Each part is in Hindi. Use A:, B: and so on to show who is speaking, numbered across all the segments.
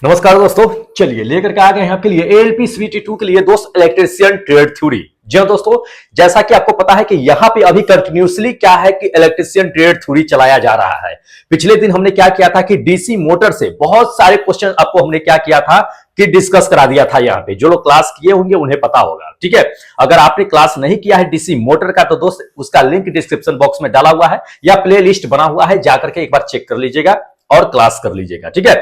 A: नमस्कार दोस्तों, चलिए लेकर के आ गए हैं आपके लिए एएलपी सीबीटी 2 के लिए दोस्त इलेक्ट्रीशियन ट्रेड थ्योरी। जी हां दोस्तों, जैसा कि आपको पता है कि यहां पे अभी कंटिन्यूअसली क्या है कि इलेक्ट्रीशियन ट्रेड थ्योरी चलाया जा रहा है। पिछले दिन हमने क्या किया था कि डीसी मोटर से बहुत सारे क्वेश्चन आपको हमने क्या किया था कि डिस्कस करा दिया था। यहां पे जो लोग क्लास किए होंगे उन्हें पता होगा, ठीक है। अगर आपने क्लास नहीं किया है डीसी मोटर का तो दोस्त उसका लिंक डिस्क्रिप्शन बॉक्स में डाला हुआ है या प्ले लिस्ट बना हुआ है, जाकर के एक बार चेक कर लीजिएगा और क्लास कर लीजिएगा, ठीक है।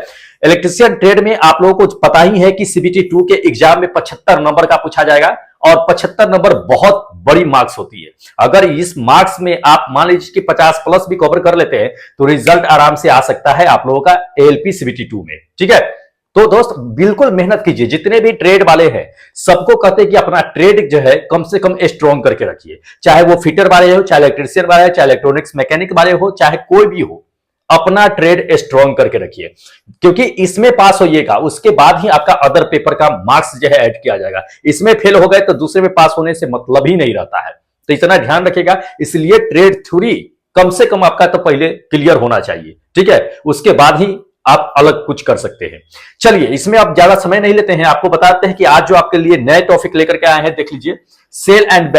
A: इलेक्ट्रीशियन ट्रेड में आप लोगों को पता ही है कि सीबीटी 2 के एग्जाम में 75 नंबर का पूछा जाएगा और 75 नंबर बहुत बड़ी मार्क्स होती है। अगर इस मार्क्स में आप मान लीजिए कि 50 प्लस भी कवर कर लेते हैं तो रिजल्ट आराम से आ सकता है आप लोगों का एएलपी सीबीटी 2 में, ठीक है। तो दोस्त बिल्कुल मेहनत कीजिए। जितने भी ट्रेड वाले हैं सबको कहते हैं कि अपना ट्रेड जो है कम से कम स्ट्रॉन्ग करके रखिए, चाहे वो फिटर वाले हो, चाहे इलेक्ट्रीशियन वाले हो, चाहे इलेक्ट्रॉनिक्स मैकेनिक वाले हो, चाहे कोई भी हो, अपना ट्रेड स्ट्रॉन्ग करके रखिए, क्योंकि इसमें पास होइएगा उसके बाद ही आपका अदर पेपर का मार्क्स जो है ऐड किया जाएगा। इसमें फेल हो गए तो दूसरे में पास होने से मतलब ही नहीं रहता है, तो इतना ध्यान रखिएगा। इसलिए ट्रेड थ्योरी कम से कम आपका तो पहले क्लियर होना चाहिए, ठीक है, उसके बाद ही आप अलग कुछ कर सकते हैं। चलिए इसमें आप ज्यादा समय नहीं लेते हैं, आपको बताते हैं कि आज जो आपके लिए नए टॉपिक लेकर के आए हैं, देख लीजिए। सेल एंड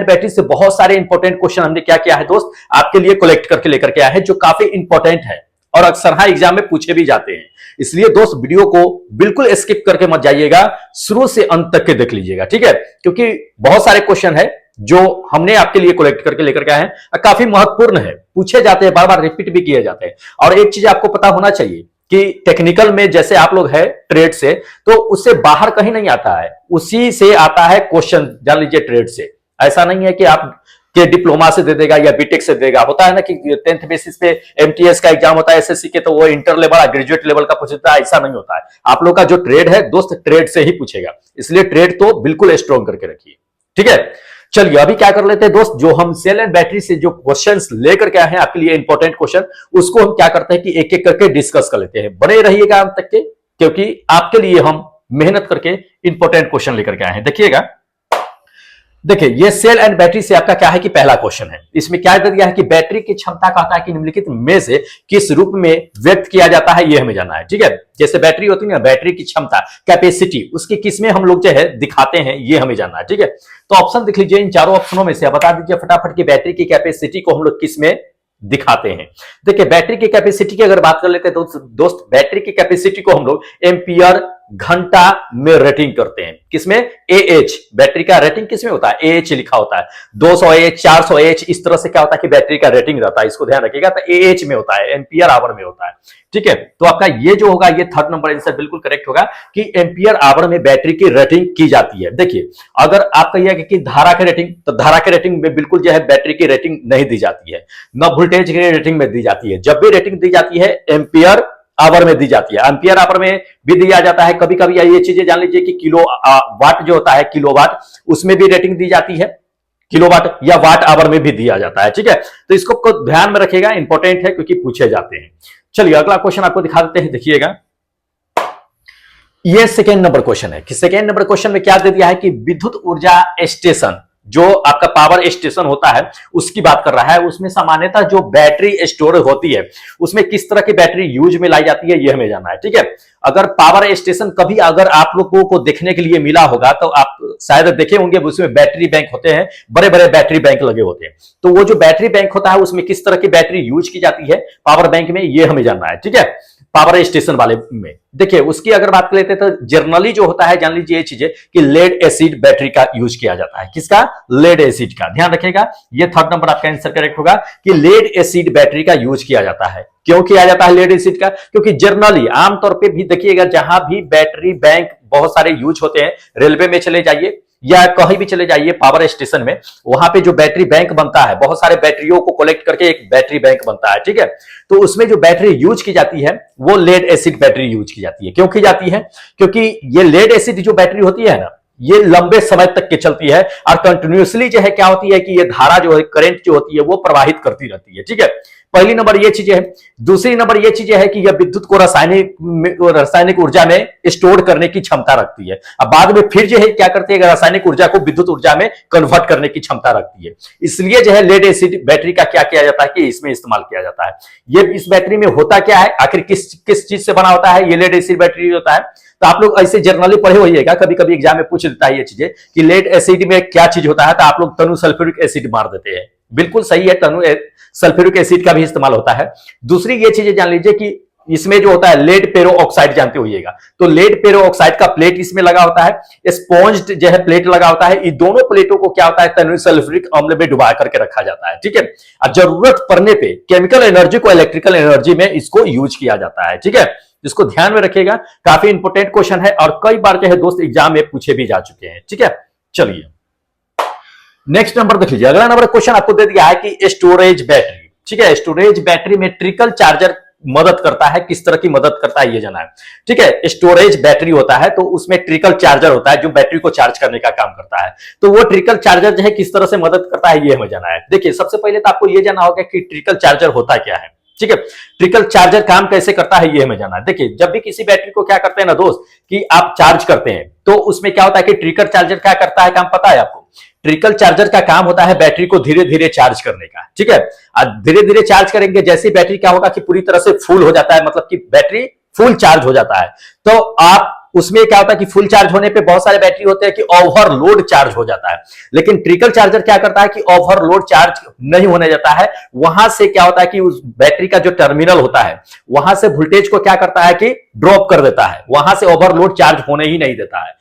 A: बैटरी से बहुत सारे इंपॉर्टेंट क्वेश्चन हमने क्या किया है दोस्त आपके लिए कलेक्ट करके लेकर के आए हैं, जो काफी इंपॉर्टेंट है और अक्सर हाँ एग्जाम में पूछे भी जाते हैं। इसलिए दोस्त वीडियो को बिल्कुल स्किप करके मत जाइएगा, शुरू से अंत तक के देख लीजिएगा, ठीक है, क्योंकि बहुत सारे क्वेश्चन है जो हमने आपके लिए कलेक्ट करके लेकर के आए हैं, काफी महत्वपूर्ण है, पूछे जाते हैं, बार बार रिपीट भी किए जाते हैं। और एक चीज आपको पता होना चाहिए कि टेक्निकल में जैसे आप लोग है ट्रेड से, तो उससे बाहर कहीं नहीं आता है, उसी से आता है क्वेश्चन, जान लीजिए ट्रेड से। ऐसा नहीं है कि आप के डिप्लोमा से दे देगा या बीटेक से देगा, होता है ना कि 10th बेसिस पे एमटीएस का एग्जाम होता है एसएससी के, तो वो इंटर लेवल ग्रेजुएट लेवल का पूछता है, ऐसा नहीं होता है। आप लोग का जो ट्रेड है दोस्त ट्रेड से ही पूछेगा, इसलिए ट्रेड तो बिल्कुल स्ट्रॉन्ग करके रखिए, ठीक है। चलिए अभी क्या कर लेते हैं दोस्त, जो हम सेल एंड बैटरी से जो क्वेश्चंस लेकर के आए हैं आपके लिए इंपॉर्टेंट क्वेश्चन, उसको हम क्या करते हैं कि एक एक करके डिस्कस कर लेते हैं। बने रहिएगा अंत तक के, क्योंकि आपके लिए हम मेहनत करके इंपॉर्टेंट क्वेश्चन लेकर के आए हैं। देखिएगा, देखिए ये सेल एंड बैटरी से आपका क्या है कि पहला क्वेश्चन है। इसमें क्या दे दिया है कि बैटरी की क्षमता कहता है कि निम्नलिखित में से किस रूप में व्यक्त किया जाता है, ये हमें जानना है, ठीक है। जैसे बैटरी होती है ना, बैटरी की क्षमता कैपेसिटी उसकी किस में हम लोग जो है दिखाते हैं, ये हमें जानना है, ठीक है। तो ऑप्शन देख लीजिए, इन चारों ऑप्शनों में से बता दीजिए फटाफट की बैटरी की कैपेसिटी को हम लोग किस में दिखाते हैं। देखिए बैटरी की कैपेसिटी की अगर बात कर लेते हैं दोस्त बैटरी की कैपेसिटी को हम लोग एम्पियर घंटा में रेटिंग करते हैं, किसमें, एएच। बैटरी का रेटिंग किसमें होता है, एएच लिखा होता है, 200 एच 400 एच, इस तरह से क्या होता है कि बैटरी का रेटिंग रहता है, इसको ध्यान रखिएगा। तो एएच में होता है, एम्पियर आवर में होता है, ठीक है। तो आपका ये जो होगा ये थर्ड नंबर आंसर बिल्कुल करेक्ट होगा कि एम्पियर आवर में बैटरी की रेटिंग की जाती है। देखिए अगर आप कहिएगा कि धारा की रेटिंग, तो धारा के रेटिंग में बिल्कुल जो है बैटरी की रेटिंग नहीं दी जाती है, न वोल्टेज की रेटिंग में दी जाती है। जब भी रेटिंग दी जाती है एम्पियर आवर में दी जाती है, एम्पियर आवर में भी दिया जाता है। कभी कभी ये चीजें जान लीजिए कि किलो वाट जो होता है, किलोवाट, उसमें भी रेटिंग दी जाती है, किलोवाट या वाट आवर में भी दिया जाता है, ठीक है। तो इसको ध्यान में रखिएगा, इंपॉर्टेंट है क्योंकि पूछे जाते हैं। चलिए अगला क्वेश्चन आपको दिखा देते हैं, देखिएगा। ये सेकेंड नंबर क्वेश्चन है कि सेकेंड नंबर क्वेश्चन में क्या दे दिया है कि विद्युत ऊर्जा स्टेशन, जो आपका पावर स्टेशन होता है उसकी बात कर रहा है। उसमें सामान्यतः जो बैटरी स्टोर होती है उसमें किस तरह की बैटरी यूज में लाई जाती है, ये हमें जानना है, ठीक है। अगर पावर स्टेशन कभी अगर आप लोगों को देखने के लिए मिला होगा तो आप शायद देखे होंगे, उसमें बैटरी बैंक होते हैं, बड़े बड़े बैटरी बैंक लगे होते हैं। तो वो जो बैटरी बैंक होता है उसमें किस तरह की बैटरी यूज की जाती है पावर बैंक में, ये हमें जानना है, ठीक है। पावर स्टेशन वाले में देखिए उसकी अगर बात कर लेते हैं तो जर्नली जो होता है, जान लीजिए ये चीजें कि लेड एसिड बैटरी का यूज किया जाता है। किसका, लेड एसिड का, ध्यान रखिएगा। ये थर्ड नंबर आपका आंसर करेक्ट होगा कि लेड एसिड बैटरी का यूज किया जाता है। क्यों किया जाता है लेड एसिड का, क्योंकि जर्नली आमतौर पर भी देखिएगा जहां भी बैटरी बैंक बहुत सारे यूज होते हैं, रेलवे में चले जाइए या कहीं भी चले जाइए पावर स्टेशन में, वहां पे जो बैटरी बैंक बनता है, बहुत सारे बैटरियों को कलेक्ट करके एक बैटरी बैंक बनता है, ठीक है। तो उसमें जो बैटरी यूज की जाती है वो लेड एसिड बैटरी यूज की जाती है। क्यों की जाती है, क्योंकि ये लेड एसिड जो बैटरी होती है ना, ये लंबे समय तक के चलती है और कंटिन्यूअसली जो है क्या होती है कि ये धारा जो है, करंट जो होती है वो प्रवाहित करती रहती है, ठीक है। पहली नंबर ये चीजें है। दूसरी नंबर ये चीजें है कि यह विद्युत को रासायनिक ऊर्जा में स्टोर करने की क्षमता रखती है। अब बाद में फिर जो है क्या करती है, रासायनिक ऊर्जा को विद्युत ऊर्जा में कन्वर्ट करने की क्षमता रखती है। इसलिए जो है लेड एसिड बैटरी का क्या किया जाता है कि इसमें इस्तेमाल किया जाता है। ये इस बैटरी में होता क्या है, आखिर किस किस चीज से बना होता है, ये लेड एसिड बैटरी होता है। तो आप लोग ऐसे जर्नली पढ़े होइएगा, कभी कभी एग्जाम में पूछ देता है ये चीजें कि लेड एसिड में क्या चीज होता है, तो आप लोग तनु सल्फ्यूरिक एसिड मार देते हैं। बिल्कुल सही है, तनु सल्फ्यूरिक एसिड का भी इस्तेमाल होता है। दूसरी ये चीजें जान लीजिए कि इसमें जो होता है लेड पेरो ऑक्साइड जानते होइएगा, तो लेड पेरो ऑक्साइड का प्लेट इसमें लगा होता है, स्पॉन्ज जो है प्लेट लगा होता है। इन दोनों प्लेटों को क्या होता है, तनु सल्फ्यूरिक अम्ल में डुबा करके रखा जाता है, ठीक है। और जरूरत पड़ने पे केमिकल एनर्जी को इलेक्ट्रिकल एनर्जी में इसको यूज किया जाता है, ठीक है। जिसको ध्यान में रखिएगा, काफी इंपोर्टेंट क्वेश्चन है और कई बार जो है दोस्त एग्जाम में पूछे भी जा चुके हैं, ठीक है। चलिए नेक्स्ट नंबर देख लीजिए। अगला नंबर क्वेश्चन आपको दे दिया है कि स्टोरेज बैटरी, ठीक है। स्टोरेज बैटरी में ट्रिकल चार्जर मदद करता है, किस तरह की मदद करता है ये जाना है, ठीक है। स्टोरेज बैटरी होता है तो उसमें ट्रिकल चार्जर होता है जो बैटरी को चार्ज करने का काम करता है। तो वो ट्रिकल चार्जर जो है किस तरह से मदद करता है ये हमें जाना है। देखिए सबसे पहले तो आपको ये जाना होगा कि ट्रिकल चार्जर होता क्या है, ठीक है। ट्रिकल चार्जर काम कैसे करता है ये हमें जाना है। देखिए जब भी किसी बैटरी को क्या करते हैं ना दोस्त कि आप चार्ज करते हैं तो उसमें क्या होता है कि ट्रिकल चार्जर क्या करता है, काम पता है आपको। ट्रिकल चार्जर का काम होता है बैटरी को धीरे धीरे चार्ज करने का, ठीक है। धीरे धीरे चार्ज करेंगे, जैसे बैटरी क्या होगा कि पूरी तरह से फुल हो जाता है, मतलब कि बैटरी फुल चार्ज हो जाता है। तो आप उसमें क्या होता है कि फुल चार्ज होने पे बहुत सारे बैटरी होते हैं कि ओवरलोड चार्ज हो जाता है, लेकिन ट्रिकल चार्जर क्या करता है कि ओवरलोड चार्ज नहीं होने देता है। वहां से क्या होता है कि उस बैटरी का जो टर्मिनल होता है वहां से वोल्टेज को क्या करता है कि ड्रॉप कर देता है, वहां से ओवरलोड चार्ज होने ही नहीं देता है।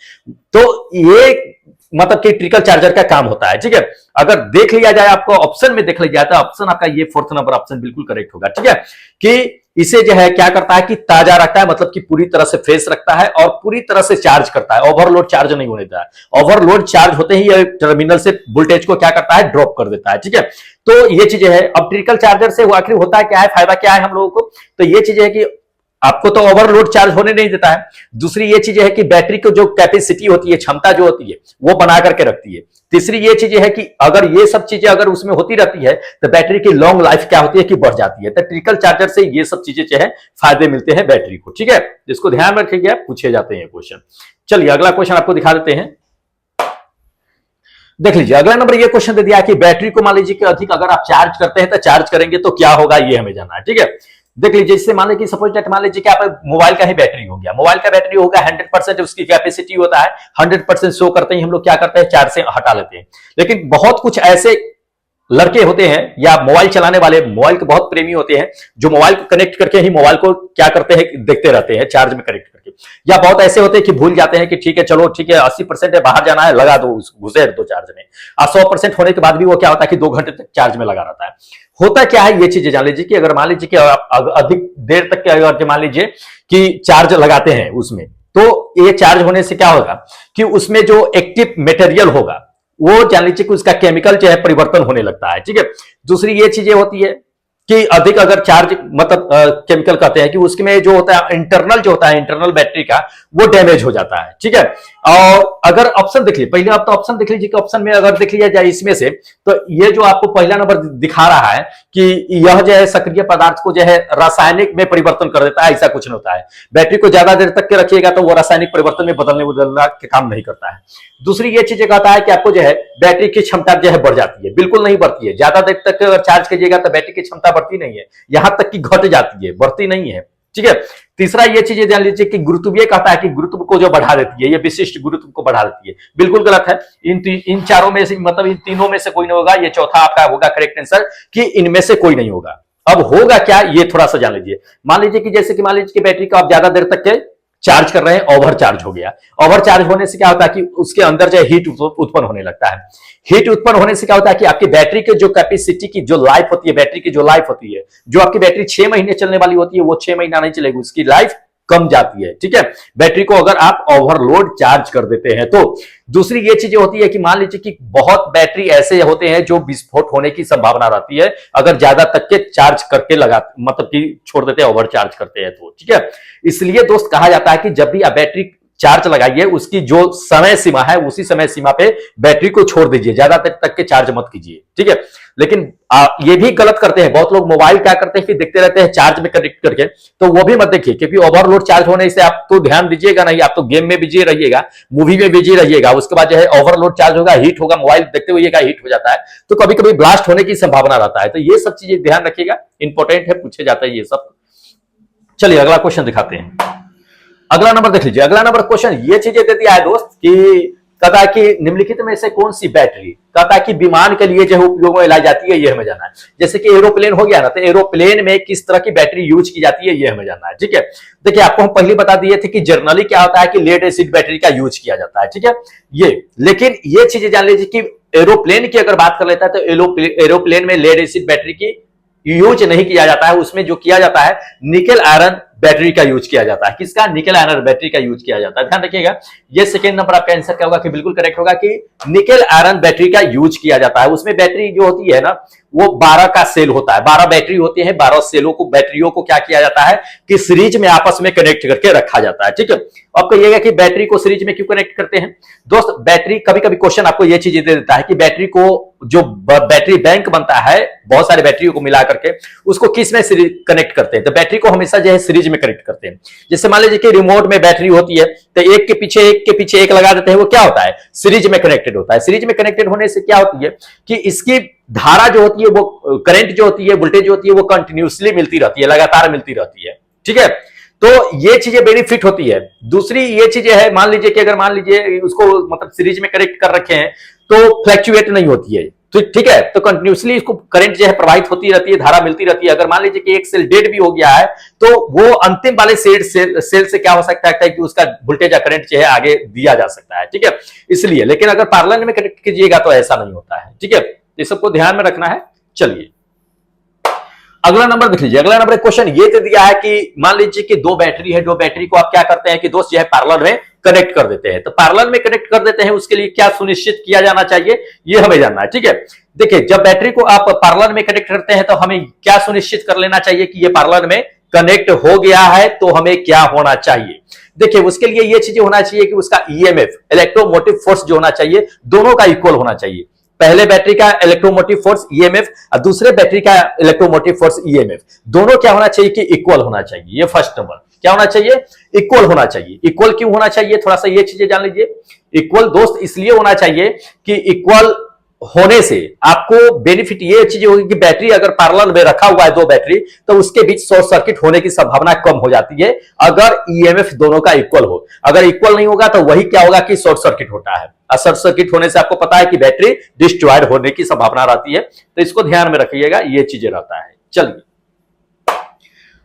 A: तो ये मतलब कि ट्रिकल चार्जर का काम होता है, ठीक है। अगर देख लिया जाए, आपको ऑप्शन में देख लिया जाए तो ऑप्शन आपका ये 4th नंबर ऑप्शन बिल्कुल करेक्ट होगा, ठीक है। कि इसे जो है क्या करता है कि ताजा रखता है, मतलब कि पूरी तरह से फ्रेश रखता है और पूरी तरह से चार्ज करता है, ओवरलोड चार्ज नहीं होने देता है। ओवरलोड चार्ज होते ही ये टर्मिनल से वोल्टेज को क्या करता है, ड्रॉप कर देता है, ठीक है। तो ये चीजें है। अब ट्रिकल चार्जर से आखिर होता है क्या है, फायदा क्या है हम लोगों को, तो ये चीजें है कि आपको तो ओवरलोड चार्ज होने नहीं देता है। दूसरी ये चीजें है कि बैटरी को जो कैपेसिटी होती है, क्षमता जो होती है वो बना करके रखती है। तीसरी ये चीजें है कि अगर ये सब चीजें अगर उसमें होती रहती है तो बैटरी की लॉन्ग लाइफ क्या होती है कि बढ़ जाती है। तो ट्रिकल चार्जर से ये सब चीजें जो है फायदे मिलते हैं बैटरी को, ठीक है। जिसको ध्यान में रखिएगा, पूछे जाते हैं क्वेश्चन। चलिए अगला क्वेश्चन आपको दिखा देते हैं, देख लीजिए। अगला नंबर ये क्वेश्चन दे दिया कि बैटरी को मान लीजिए कि अधिक अगर आप चार्ज करते हैं तो चार्ज करेंगे तो क्या होगा, ये हमें जानना है, ठीक है। देख लीजिए, इससे मान लीजिए सपोज दैट मान लीजिए कि आप मोबाइल का ही बैटरी हो गया, मोबाइल का बैटरी होगा 100% उसकी कैपेसिटी होता है, 100% शो करते ही हम लोग क्या करते हैं, चार्ज से हटा लेते हैं। लेकिन बहुत कुछ ऐसे लड़के होते हैं या मोबाइल चलाने वाले, मोबाइल के बहुत प्रेमी होते हैं जो मोबाइल को कनेक्ट करके ही मोबाइल को क्या करते हैं, देखते रहते हैं चार्ज में कनेक्ट करके। या बहुत ऐसे होते हैं कि भूल जाते हैं कि ठीक है चलो ठीक है 80% है, बाहर जाना है, लगा दो, घुसे दो चार्ज में। और 100% होने के बाद भी वो क्या होता है कि 2 घंटे तक चार्ज में लगा रहता है। होता क्या है, ये चीजें जान लीजिए कि अगर मान लीजिए कि आप अधिक देर तक अगर मान लीजिए कि चार्ज लगाते हैं उसमें, तो ये चार्ज होने से क्या होगा कि उसमें जो एक्टिव मटेरियल होगा वो जान लीजिए कि उसका केमिकल जो है परिवर्तन होने लगता है, ठीक है। दूसरी ये चीजें होती है कि अधिक अगर चार्ज मतलब केमिकल कहते हैं कि उसमें जो होता है इंटरनल जो होता है, इंटरनल बैटरी का वो डैमेज हो जाता है, ठीक है। और अगर ऑप्शन देख लीजिए, पहले आप तो ऑप्शन देख लीजिए कि ऑप्शन में अगर देख लिया जाए इसमें से, तो ये जो आपको पहला नंबर दिखा रहा है कि यह जो है सक्रिय पदार्थ को जो है रासायनिक में परिवर्तन कर देता है, ऐसा कुछ नहीं होता है। बैटरी को ज्यादा देर तक के रखिएगा तो वो रासायनिक परिवर्तन में बदलना के काम नहीं करता है। दूसरी ये चीजें कहता है कि आपको जो है बैटरी की क्षमता जो है बढ़ जाती है, बिल्कुल नहीं बढ़ती है। ज्यादा देर तक अगर चार्ज कीजिएगा तो बैटरी की क्षमता बढ़ती नहीं है, यहां तक कि घट जाती है, बढ़ती नहीं है, ठीक है। तीसरा ये चीजें जान लीजिए कि गुरुत्वीय कहता है कि गुरुत्व को जो बढ़ा देती है, ये विशिष्ट गुरुत्व को बढ़ा देती है, बिल्कुल गलत है। इन चारों में से मतलब इन तीनों में से कोई नहीं होगा, ये चौथा आपका होगा करेक्ट आंसर कि इनमें से कोई नहीं होगा। अब होगा क्या ये थोड़ा सा जान लीजिए। मान लीजिए कि जैसे कि मान लीजिए कि बैटरी को आप ज्यादा देर तक के चार्ज कर रहे हैं, ओवर चार्ज हो गया। ओवर चार्ज होने से क्या होता है कि उसके अंदर जो हीट उत्पन्न होने लगता है। हीट उत्पन्न होने से क्या होता है कि आपकी बैटरी के जो कैपेसिटी की जो लाइफ होती है, बैटरी की जो लाइफ होती है, जो आपकी बैटरी 6 महीने चलने वाली होती है वो 6 महीना नहीं चलेगी, उसकी लाइफ कम जाती है, ठीक है। बैटरी को अगर आप ओवरलोड चार्ज कर देते हैं तो। दूसरी ये चीजें होती है कि मान लीजिए कि बहुत बैटरी ऐसे होते हैं जो विस्फोट होने की संभावना रहती है अगर ज्यादा तक के चार्ज करके लगा मतलब कि छोड़ देते हैं, ओवर चार्ज करते हैं तो, ठीक है। इसलिए दोस्त कहा जाता है कि जब भी आप बैटरी चार्ज लगाइए, उसकी जो समय सीमा है उसी समय सीमा पे बैटरी को छोड़ दीजिए, ज्यादा तक के चार्ज मत कीजिए, ठीक है। लेकिन ये भी गलत करते हैं बहुत लोग, मोबाइल क्या करते हैं कि देखते रहते हैं चार्ज में कनेक्ट करके, तो वो भी मत देखिए, क्योंकि ओवरलोड चार्ज होने से आप तो ध्यान दीजिएगा नहीं, आप तो गेम में बिजी रहिएगा, मूवी में बिजी रहिएगा, उसके बाद जो है ओवरलोड चार्ज होगा, हीट होगा, मोबाइल देखते हुए हीट हो जाता है, तो कभी कभी ब्लास्ट होने की संभावना रहता है। तो ये सब चीजें ध्यान रखिएगा, इंपॉर्टेंट है, पूछे जाता है ये सब। चलिए अगला क्वेश्चन दिखाते हैं। अगला नंबर देख लीजिए, अगला नंबर क्वेश्चन ये चीजें दे दिया है दोस्त कि कहता है कि निम्नलिखित में से कौन सी बैटरी कहता है कि विमान के लिए जो है उपयोग में लाई जाती है, ये हमें जानना है। जैसे कि एरोप्लेन हो गया ना, तो एरोप्लेन में किस तरह की बैटरी यूज की जाती है ये हमें जानना है, ठीक है। देखिए आपको हम पहले बता दिए थे कि जर्नली क्या होता है कि लेड एसिड बैटरी का यूज किया जाता है, ठीक है ये। लेकिन ये चीजें जान लीजिए कि एरोप्लेन की अगर बात कर लेता है तो एरोप्लेन में लेड एसिड बैटरी की यूज नहीं किया जाता है, उसमें जो किया जाता है निकेल आयरन बैटरी का यूज किया जाता है। किसका? निकेल आयरन बैटरी का यूज किया जाता है, ध्यान रखिएगा। ये सेकंड नंबर आपका आंसर क्या होगा कि बिल्कुल करेक्ट होगा कि निकेल आयरन बैटरी का यूज किया जाता है। उसमें बैटरी जो होती है ना वो 12 का सेल होता है, 12 बैटरी होती है, 12 सेलों को बैटरियों को क्या किया जाता है कि सीरीज में आपस में कनेक्ट करके रखा जाता है, ठीक है। अब कहिएगा कि बैटरी को सीरीज में क्यों कनेक्ट करते हैं दोस्त? बैटरी कभी कभी क्वेश्चन आपको ये चीजें दे देता है कि बैटरी को जो बैटरी बैंक बनता है बहुत सारे बैटरियों को मिला करके उसको किस में कनेक्ट करते हैं, तो बैटरी को हमेशा जो है सीरीज में कनेक्ट करते हैं। जैसे मान लीजिए कि रिमोट में बैटरी होती है तो एक के पीछे एक लगा देते हैं, वो क्या होता है सीरीज में कनेक्टेड होता है। सीरीज में कनेक्टेड होने से क्या होती है कि इसकी धारा जो होती है वो करंट जो होती है, वोल्टेज जो होती है वो कंटिन्यूसली मिलती रहती है, लगातार मिलती रहती है, ठीक है। तो ये चीजें बेनिफिट होती है। दूसरी ये चीजें है, मान लीजिए कि अगर मान लीजिए उसको मतलब सीरीज में कनेक्ट कर रखे हैं तो फ्लैक्चुएट नहीं होती है, तो ठीक है, तो कंटिन्यूसली इसको करंट जो है प्रवाहित होती रहती है, धारा मिलती रहती है। अगर मान लीजिए कि एक सेल डेड भी हो गया है तो वो अंतिम वाले सेल से क्या हो सकता है कि उसका वोल्टेज या करंट जो है आगे दिया जा सकता है, ठीक है, इसलिए। लेकिन अगर पार्लर में कनेक्ट कीजिएगा तो ऐसा नहीं होता है, ठीक है, ये सबको ध्यान में रखना है। चलिए अगला नंबर देख लीजिए, अगला नंबर क्वेश्चन ये दे दिया है कि मान लीजिए कि दो बैटरी है, दो बैटरी को आप क्या करते हैं कि दोस्त जो है पार्लर में कनेक्ट कर देते हैं। तो पार्लर में कनेक्ट कर देते हैं, उसके लिए क्या सुनिश्चित किया जाना चाहिए ये हमें जानना है, ठीक है। देखिए जब बैटरी को आप पार्लर में कनेक्ट करते हैं तो हमें क्या सुनिश्चित कर लेना चाहिए कि ये पार्लर में कनेक्ट हो गया है, तो हमें क्या होना चाहिए। देखिए उसके लिए ये चीजें होना चाहिए कि उसका ईएमएफ इलेक्ट्रोमोटिव फोर्स जो होना चाहिए दोनों का इक्वल होना चाहिए। पहले बैटरी का इलेक्ट्रोमोटिव फोर्स ईएमएफ और दूसरे बैटरी का इलेक्ट्रोमोटिव फोर्स ईएमएफ दोनों क्या होना चाहिए कि इक्वल होना चाहिए। ये फर्स्ट नंबर क्या होना चाहिए, इक्वल होना चाहिए। इक्वल क्यों होना चाहिए, थोड़ा सा ये चीजें जान लीजिए। इक्वल दोस्त इसलिए होना चाहिए कि इक्वल होने से आपको बेनिफिट ये चीज होगी कि बैटरी अगर पैरेलल में रखा हुआ है दो बैटरी तो उसके बीच शॉर्ट सर्किट होने की संभावना कम हो जाती है अगर ईएमएफ दोनों का इक्वल हो। अगर इक्वल नहीं होगा तो वही क्या होगा कि शॉर्ट सर्किट होता है, और शॉर्ट सर्किट होने से आपको पता है कि बैटरी डिस्ट्रॉयड होने की संभावना रहती है, तो इसको ध्यान में रखिएगा, ये चीजें रहता है। चलिए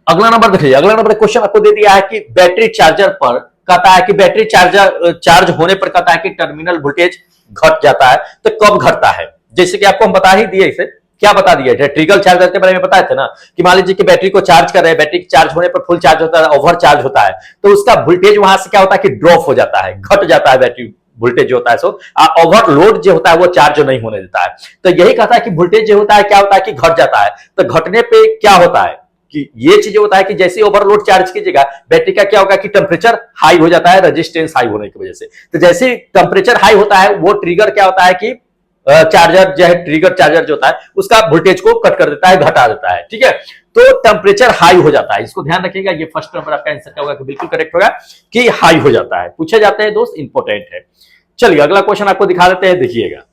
A: अगला नंबर देखिए, अगला नंबर क्वेश्चन आपको दे दिया है कि बैटरी चार्जर पर कहता है कि बैटरी चार्ज होने पर कहता है कि टर्मिनल वोल्टेज घट जाता है, तो कब घटता है। जैसे कि आपको हम बता ही दिए, इसे क्या बता दिया है, ट्रिकल चार्जर के बारे में बताए थे ना कि मान लीजिए कि बैटरी को चार्ज कर रहे हैं, बैटरी चार्ज होने पर फुल चार्ज होता है, ओवर चार्ज होता है, तो उसका वोल्टेज वहां से क्या होता है कि ड्रॉप हो जाता है, घट जाता है बैटरी वोल्टेज जो होता है, सो ओवरलोड जो होता है वो चार्ज नहीं होने देता है। तो यही कहता है कि वोल्टेज जो होता है क्या होता है कि घट जाता है। तो घटने पे क्या होता है कि ये चीज होता है कि जैसे ओवरलोड चार्ज कीजिएगा बैटरी का क्या होगा कि टेम्परेचर हाई हो जाता है, रेजिस्टेंस हाई होने की वजह से। तो जैसे टेम्परेचर हाई होता है वो ट्रिगर क्या होता है कि चार्जर जो है, ट्रिगर चार्जर जो होता है उसका वोल्टेज को कट कर देता है, घटा देता है, ठीक है। तो टेम्परेचर हाई हो जाता है, इसको ध्यान रखिएगा। ये फर्स्ट नंबर आपका आंसर क्या होगा कि बिल्कुल करेक्ट होगा कि हाई हो जाता है, पूछे जाते हैं दोस्त, इंपॉर्टेंट है। चलिए अगला क्वेश्चन आपको दिखा देते हैं, देखिएगा,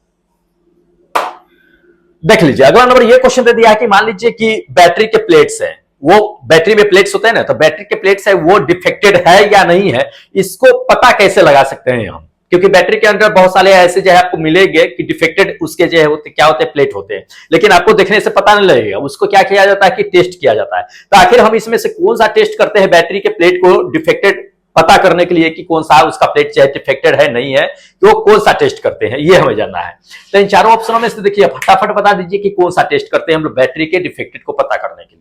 A: देख लीजिए। अगला नंबर ये क्वेश्चन दे दिया है कि मान लीजिए कि बैटरी के प्लेट्स हैं, वो बैटरी में प्लेट्स होते हैं ना, तो बैटरी के प्लेट्स है वो डिफेक्टेड है या नहीं है, इसको पता कैसे लगा सकते हैं हम, क्योंकि बैटरी के अंदर बहुत सारे ऐसे जो है आपको मिलेंगे कि डिफेक्टेड उसके जो है होते क्या होते हैं, प्लेट होते हैं, लेकिन आपको देखने से पता नहीं लगेगा। उसको क्या किया जाता है कि टेस्ट किया जाता है। तो आखिर हम इसमें से कौन सा टेस्ट करते हैं बैटरी के प्लेट को डिफेक्टेड पता करने के लिए कि कौन सा उसका प्लेट चाहे डिफेक्टेड है नहीं है, तो कौन सा टेस्ट करते हैं ये हमें जानना है। तो इन चारों ऑप्शनों में से देखिए फटाफट बता दीजिए कि कौन सा टेस्ट करते हैं हम लोग बैटरी के डिफेक्टेड को पता करने के लिए।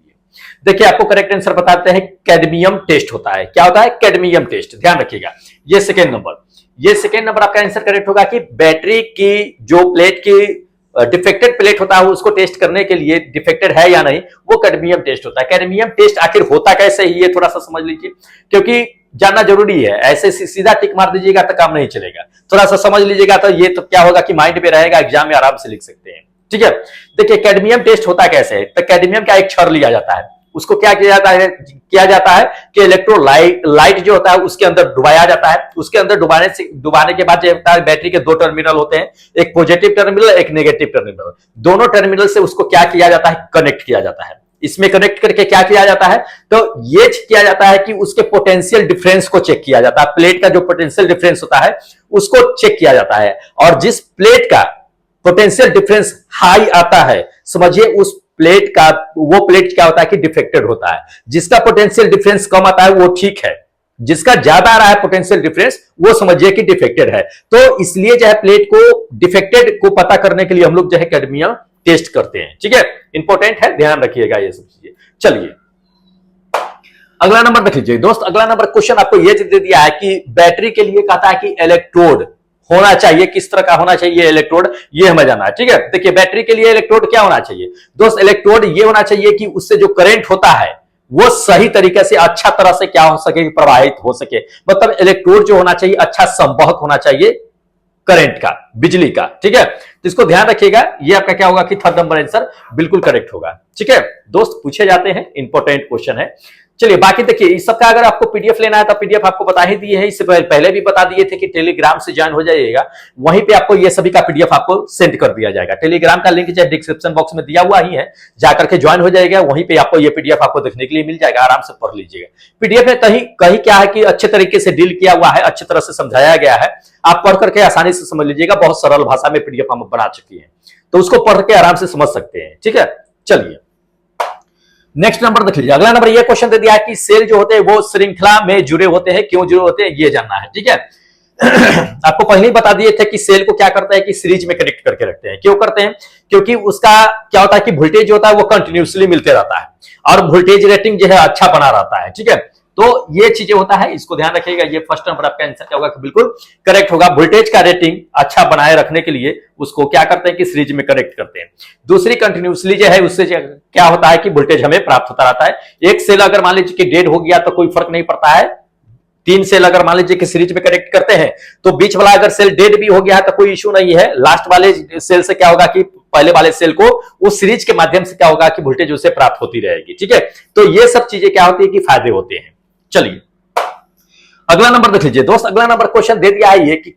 A: देखिए आपको करेक्ट आंसर बताते हैं, कैडमियम टेस्ट होता है। क्या होता है? कैडमियम टेस्ट, ध्यान रखिएगा। ये सेकेंड नंबर आपका आंसर करेक्ट होगा कि बैटरी की जो प्लेट की डिफेक्टेड प्लेट होता है उसको टेस्ट करने के लिए डिफेक्टेड है या नहीं वो कैडमियम टेस्ट होता है। कैडमियम टेस्ट आखिर होता कैसे है ये थोड़ा सा समझ लीजिए, क्योंकि जानना जरूरी है, ऐसे सीधा टिक मार दीजिएगा तो काम नहीं चलेगा, थोड़ा सा समझ लीजिएगा तो ये तो क्या होगा कि माइंड में रहेगा, एग्जाम में आराम से लिख सकते हैं। ठीक है, देखिए कैडमियम टेस्ट होता कैसे है, तो कैडमियम का एक क्षण लिया जाता है, उसको क्या किया जाता है कि इलेक्ट्रोलाइट जो होता है उसके अंदर डुबाया जाता है, उसके अंदर डुबाने के बाद जो होता है बैटरी के दो टर्मिनल होते हैं, एक पॉजिटिव टर्मिनल एक नेगेटिव टर्मिनल, दोनों टर्मिनल से उसको क्या किया जाता है, कनेक्ट किया जाता है। इसमें कनेक्ट करके क्या किया जाता है, तो ये किया जाता है कि उसके पोटेंशियल डिफरेंस को चेक किया जाता है, प्लेट का जो पोटेंशियल डिफरेंस होता है उसको चेक किया जाता है, और जिस प्लेट का पोटेंशियल डिफरेंस हाई आता है, समझिए उस प्लेट का, वो प्लेट क्या होता है कि डिफेक्टेड होता है, जिसका पोटेंशियल डिफरेंस कम आता है वो ठीक है, जिसका ज्यादा आ रहा है पोटेंशियल डिफरेंस वो समझिए कि डिफेक्टेड है। तो इसलिए जो है प्लेट को डिफेक्टेड को पता करने के लिए हम लोग जो है कैडमियम टेस्ट करते हैं। ठीक है, इंपॉर्टेंट है, ध्यान रखिएगा ये सब चीजें। चलिए अगला नंबर देख लीजिए दोस्त, अगला नंबर क्वेश्चन आपको ये दे दिया है कि बैटरी के लिए कहता है कि इलेक्ट्रोड होना चाहिए, किस तरह का होना चाहिए इलेक्ट्रोड, ये हमें जाना है। ठीक है, देखिए बैटरी के लिए इलेक्ट्रोड क्या होना चाहिए दोस्त, इलेक्ट्रोड ये होना चाहिए कि उससे जो करंट होता है वो सही तरीके से अच्छा तरह से क्या हो सके, प्रवाहित हो सके, मतलब इलेक्ट्रोड जो होना चाहिए अच्छा संवाहक होना चाहिए करंट का, बिजली का। ठीक है, तो इसको ध्यान रखिएगा, ये आपका क्या होगा कि थर्ड नंबर आंसर बिल्कुल करेक्ट होगा। ठीक है दोस्त, पूछे जाते हैं, इंपॉर्टेंट क्वेश्चन है। चलिए बाकी देखिए इस सबका अगर आपको पीडीएफ लेना है तो पीडीएफ आपको बता ही दिए है, इससे पहले भी बता दिए थे कि टेलीग्राम से ज्वाइन हो जाइएगा, वहीं पे आपको ये सभी का पीडीएफ आपको सेंड कर दिया जाएगा। टेलीग्राम का लिंक जो डिस्क्रिप्शन बॉक्स में दिया हुआ ही है, जाकर के ज्वाइन हो जाएगा, वहीं पे आपको ये पीडीएफ आपको देखने के लिए मिल जाएगा, आराम से पढ़ लीजिएगा। पीडीएफ में कहीं क्या है कि अच्छे तरीके से डील किया हुआ है, अच्छी तरह से समझाया गया है, आप पढ़ करके आसानी से समझ लीजिएगा, बहुत सरल भाषा में पीडीएफ हम बना चुकी है, तो उसको पढ़ के आराम से समझ सकते हैं। ठीक है, चलिए नेक्स्ट नंबर देख लीजिए, अगला नंबर ये क्वेश्चन दे दिया है कि सेल जो होते हैं वो श्रृंखला में जुड़े होते हैं, क्यों जुड़े होते हैं ये जानना है। ठीक है आपको पहले ही बता दिए थे कि सेल को क्या करता है कि सीरीज में कनेक्ट करके रखते हैं, क्यों करते हैं, क्योंकि उसका क्या होता है कि वोल्टेज जो होता है वो कंटिन्यूसली मिलते रहता है और वोल्टेज रेटिंग जो है अच्छा बना रहता है। ठीक है, तो ये चीजें होता है, इसको ध्यान रखिएगा, ये फर्स्ट नंबर आपका आंसर क्या होगा कि बिल्कुल करेक्ट होगा। वोल्टेज का रेटिंग अच्छा बनाए रखने के लिए उसको क्या करते हैं कि सीरीज में कनेक्ट करते हैं। दूसरी कंटिन्यूसली जो है उससे क्या होता है कि वोल्टेज हमें प्राप्त होता रहता है। एक सेल अगर मान लीजिए कि डेड हो गया तो कोई फर्क नहीं पड़ता है, 3 सेल अगर मान लीजिए कि सीरीज में कनेक्ट करते हैं तो बीच वाला अगर सेल डेड भी हो गया है तो कोई इश्यू नहीं है, लास्ट वाले सेल से क्या होगा कि पहले वाले सेल को उस सीरीज के माध्यम से क्या होगा कि वोल्टेज उसे प्राप्त होती रहेगी। ठीक है, तो ये सब चीजें क्या होती है कि फायदे होते हैं। चलिए अगला नंबर देख लीजिए दोस्त, अगला नंबर क्वेश्चन दे दिया है ये कि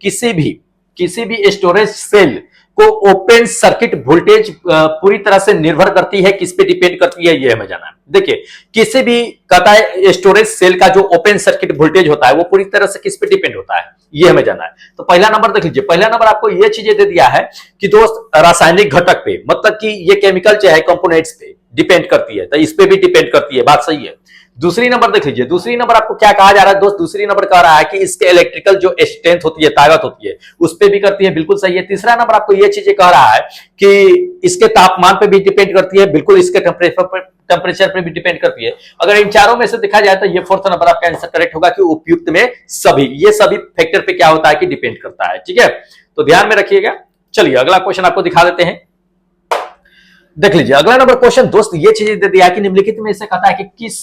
A: किसी भी स्टोरेज सेल को ओपन सर्किट वोल्टेज पूरी तरह से निर्भर करती है, किस पे डिपेंड करती है ये हमें जाना है। देखिए किसी भी कहता है स्टोरेज सेल का जो ओपन सर्किट वोल्टेज होता है वो पूरी तरह से किस पे डिपेंड होता है ये हमें जाना है। तो पहला नंबर देख लीजिए, पहला नंबर आपको ये चीजें दे दिया है कि दोस्त रासायनिक घटक पे, मतलब कि ये केमिकल चाहे कंपोनेंट्स पे डिपेंड करती है, तो इस पे भी डिपेंड करती है, बात सही है। दूसरी नंबर देख लीजिए, दूसरी नंबर आपको क्या कहा जा रहा है दोस्त, दूसरी नंबर कह रहा है कि इसके इलेक्ट्रिकल जो स्ट्रेंथ होती है, ताकत होती है, उस पे भी करती है, बिल्कुल सही है। तीसरा नंबर आपको ये चीजें कह रहा है कि इसके तापमान पे भी डिपेंड करती है, बिल्कुल इसके टेम्परेचर पे भी डिपेंड करती है। अगर इन चारों में से देखा जाए तो ये फोर्थ नंबर आपका आंसर करेक्ट होगा कि उपयुक्त में ये सभी फैक्टर पे क्या होता है कि डिपेंड करता है। ठीक है, तो ध्यान में रखिएगा। चलिए अगला क्वेश्चन आपको दिखा देते हैं, देख लीजिए अगला नंबर क्वेश्चन दोस्त ये चीजें दे दिया कि निम्नलिखित में से कहता है कि किस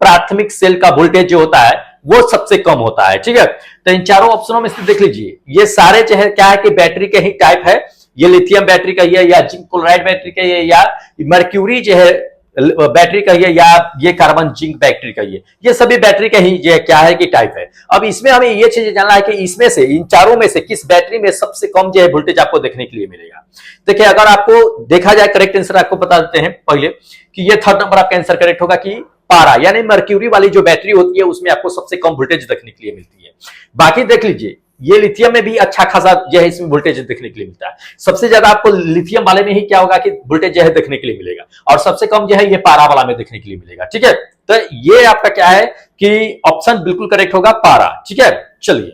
A: प्राथमिक सेल का वोल्टेज जो होता है वो सबसे कम होता है। ठीक है, तो इन चारों ऑप्शनों में से देख लीजिए, ये सारे जो है क्या है कि बैटरी के ही टाइप है, ये लिथियम बैटरी का है या जिंक क्लोराइड बैटरी का है या मर्क्यूरी जो है बैटरी का है या ये कार्बन जिंक बैटरी का है, ये सभी बैटरी का ही जो क्या है कि टाइप है। अब इसमें हमें ये चीज जानना है कि इसमें से इन चारों में से किस बैटरी में सबसे कम जो है वोल्टेज आपको देखने के लिए मिलेगा। देखिए अगर आपको देखा जाए करेक्ट आंसर आपको बता देते हैं पहले कि ये थर्ड नंबर आपका आंसर करेक्ट होगा कि पारा यानी मर्क्यूरी वाली जो बैटरी होती है उसमें आपको सबसे कम वोल्टेज देखने के लिए मिलती है। बाकी देख लीजिए ये लिथियम में भी अच्छा खासा जो है इसमें वोल्टेज देखने के लिए मिलता है। सबसे ज्यादा आपको लिथियम वाले में ही क्या होगा कि वोल्टेज जो है देखने के लिए मिलेगा और सबसे कम जो है ये पारा वाला में देखने के लिए मिलेगा। ठीक है, तो ये आपका क्या है कि ऑप्शन बिल्कुल करेक्ट होगा पारा। ठीक है, चलिए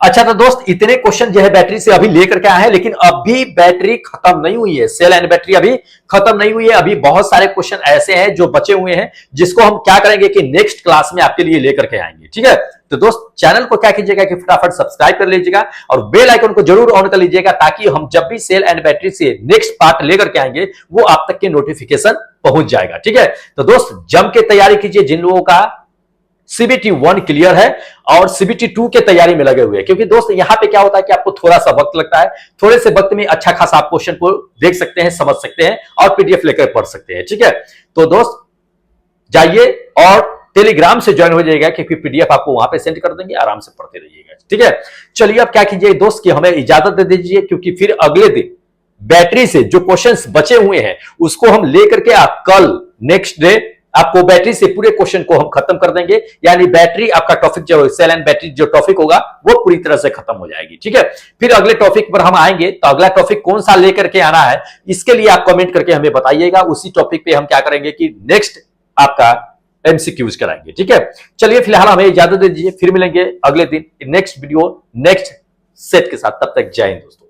A: अच्छा तो दोस्त इतने क्वेश्चन जो है बैटरी से अभी लेकर के आए हैं, लेकिन अभी बैटरी खत्म नहीं हुई है, सेल एंड बैटरी अभी खत्म नहीं हुई है। अभी बहुत सारे क्वेश्चन ऐसे हैं जो बचे हुए हैं जिसको हम क्या करेंगे कि नेक्स्ट क्लास में आपके लिए लेकर के आएंगे। ठीक है, तो दोस्त चैनल को क्या कीजिएगा कि फटाफट सब्सक्राइब कर लीजिएगा और बेल आइकन को जरूर ऑन कर लीजिएगा ताकि हम जब भी सेल एंड बैटरी से नेक्स्ट पार्ट लेकर के आएंगे वो आप तक के नोटिफिकेशन पहुंच जाएगा। ठीक है, तो दोस्त जम के तैयारी कीजिए, जिन लोगों का CBT 1 क्लियर है और CBT 2 के तैयारी में लगे हुए हैं। क्योंकि दोस्त यहां पे क्या होता है कि आपको थोड़ा सा वक्त लगता है, थोड़े से वक्त में अच्छा खासा आप क्वेश्चन को देख सकते हैं, समझ सकते हैं और पीडीएफ लेकर पढ़ सकते हैं। ठीक है, तो दोस्त जाइए और टेलीग्राम से ज्वाइन हो जाइएगा, क्योंकि पीडीएफ आपको वहां पे सेंड कर देंगे, आराम से पढ़ते रहिएगा। ठीक है, चलिए अब क्या कीजिए दोस्त कि हमें इजाजत दे दीजिए, क्योंकि फिर अगले दिन बैटरी से जो क्वेश्चंस बचे हुए हैं उसको हम लेकर के कल नेक्स्ट डे आपको बैटरी से पूरे क्वेश्चन को हम खत्म कर देंगे। यानी बैटरी आपका टॉपिक जो सेल एंड बैटरी जो टॉपिक होगा वो पूरी तरह से खत्म हो जाएगी। ठीक है, फिर अगले टॉपिक पर हम आएंगे, तो अगला टॉपिक कौन सा लेकर के आना है इसके लिए आप कमेंट करके हमें बताइएगा। उसी टॉपिक पे हम क्या करेंगे कि नेक्स्ट आपका एमसीक्यूज कराएंगे। ठीक है, चलिए फिलहाल हमें इजाजत दे दीजिए, फिर मिलेंगे अगले दिन नेक्स्ट वीडियो नेक्स्ट सेट के साथ। तब तक जय हिंद दोस्तों।